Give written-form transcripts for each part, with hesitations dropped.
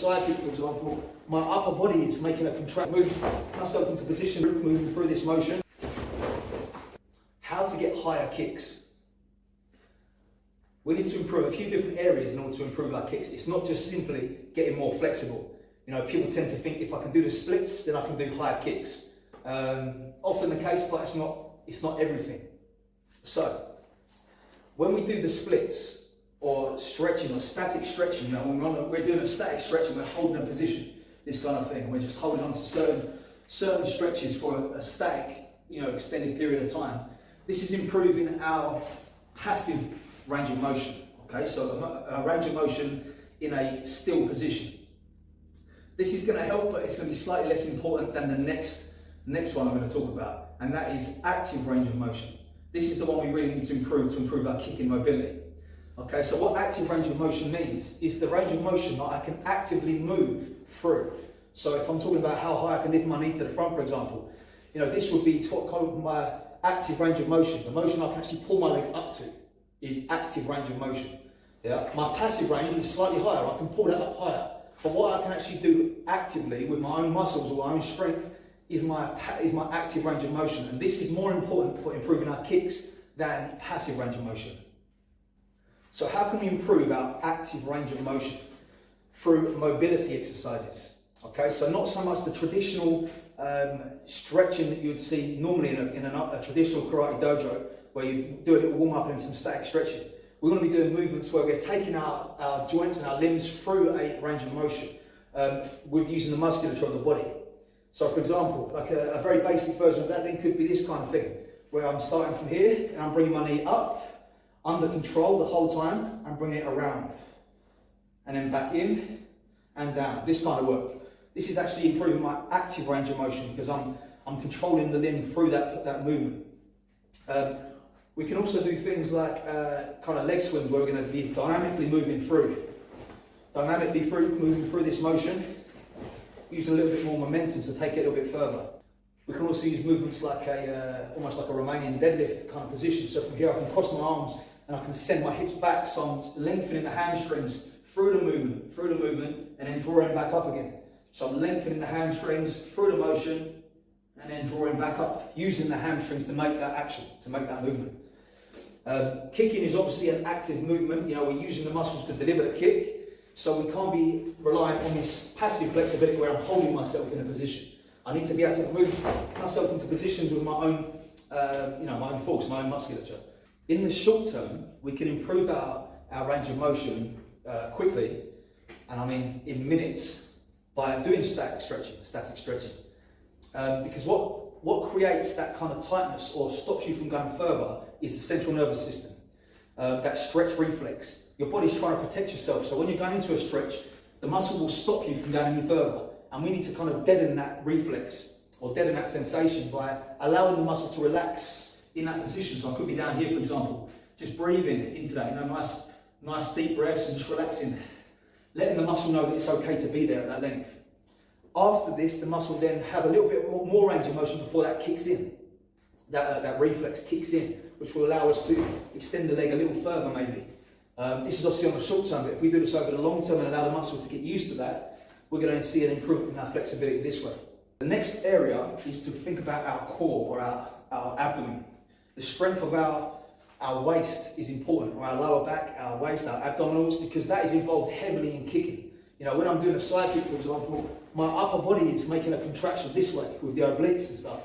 side kick, for example, my upper body is making a contract, move myself into position, moving through this motion. How to get higher kicks. We need to improve a few different areas in order to improve our kicks. It's not just simply getting more flexible. You know, people tend to think if I can do the splits, then I can do higher kicks. Often the case, but it's not everything. So, when we do the splits, or stretching, or static stretching, you know, when we're doing a static stretching, we're holding a position, this kind of thing. We're just holding on to certain stretches for a static, you know, extended period of time. This is improving our passive range of motion, okay? So a range of motion in a still position. This is going to help, but it's going to be slightly less important than the next one I'm going to talk about, and that is active range of motion. This is the one we really need to improve our kicking mobility. Okay, so what active range of motion means is the range of motion that I can actively move through. So if I'm talking about how high I can lift my knee to the front, for example, you know, this would be what called my active range of motion. The motion I can actually pull my leg up to is active range of motion. Yeah, my passive range is slightly higher. I can pull that up higher. But what I can actually do actively with my own muscles or my own strength is my active range of motion. And this is more important for improving our kicks than passive range of motion. So how can we improve our active range of motion? Through mobility exercises. Okay, so not so much the traditional stretching that you would see normally in a traditional karate dojo, where you do a little warm up and some static stretching. We're going to be doing movements where we're taking our joints and our limbs through a range of motion with using the musculature of the body. So for example, like a very basic version of that then could be this kind of thing, where I'm starting from here and I'm bringing my knee up, under control the whole time, and bringing it around. And then back in and down, this kind of work. This is actually improving my active range of motion because I'm controlling the limb through that movement. We can also do things like kind of leg swings where we're going to be dynamically moving through. Moving through this motion, using a little bit more momentum to take it a little bit further. We can also use movements like almost like a Romanian deadlift kind of position. So from here I can cross my arms and I can send my hips back, so I'm lengthening the hamstrings through the movement, and then drawing back up again. So I'm lengthening the hamstrings through the motion, and then drawing back up, using the hamstrings to make that action, to make that movement. Kicking is obviously an active movement. You know, we're using the muscles to deliver the kick, so we can't be relying on this passive flexibility where I'm holding myself in a position. I need to be able to move myself into positions with my own, my own force, my own musculature. In the short term, we can improve our range of motion quickly, and I mean in minutes, by doing static stretching. Because what creates that kind of tightness or stops you from going further is the central nervous system, that stretch reflex. Your body's trying to protect yourself, so when you're going into a stretch, the muscle will stop you from going any further. And we need to kind of deaden that reflex or deaden that sensation by allowing the muscle to relax in that position. So I could be down here, for example, just breathing into that, nice deep breaths and just relaxing, letting the muscle know that it's okay to be there at that length. After this, the muscle then have a little bit more range of motion before that kicks in. That reflex kicks in, which will allow us to extend the leg a little further maybe. This is obviously on the short term, but if we do this over the long term and allow the muscle to get used to that, we're going to see an improvement in our flexibility this way. The next area is to think about our core or our abdomen. The strength of our waist is important, or our lower back, our waist, our abdominals, because that is involved heavily in kicking. You know, when I'm doing a side kick, for example, my upper body is making a contraction this way with the obliques and stuff.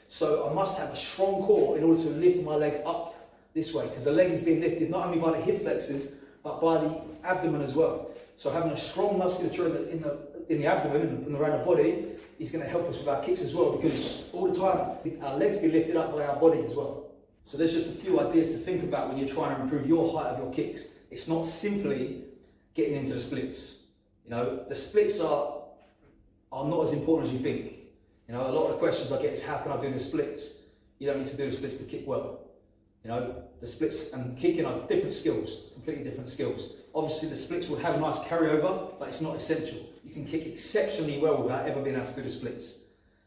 So I must have a strong core in order to lift my leg up this way, because the leg is being lifted not only by the hip flexors, but by the abdomen as well. So having a strong musculature in the abdomen and around the body is going to help us with our kicks as well, because all the time our legs be lifted up by our body as well. So there's just a few ideas to think about when you're trying to improve your height of your kicks. It's not simply getting into the splits. You know, the splits are not as important as you think. You know, a lot of the questions I get is, how can I do the splits? You don't need to do the splits to kick well. You know, the splits and kicking are different skills, completely different skills. Obviously the splits will have a nice carryover, but it's not essential. You can kick exceptionally well without ever being able to do the splits.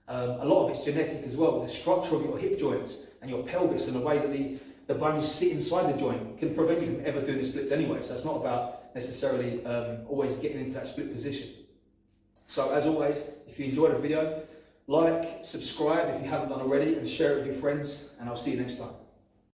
A lot of it's genetic as well. The structure of your hip joints and your pelvis and the way that the bones sit inside the joint can prevent you from ever doing the splits anyway. So it's not about necessarily always getting into that split position. So as always, if you enjoyed the video, like, subscribe if you haven't done already, and share it with your friends, and I'll see you next time.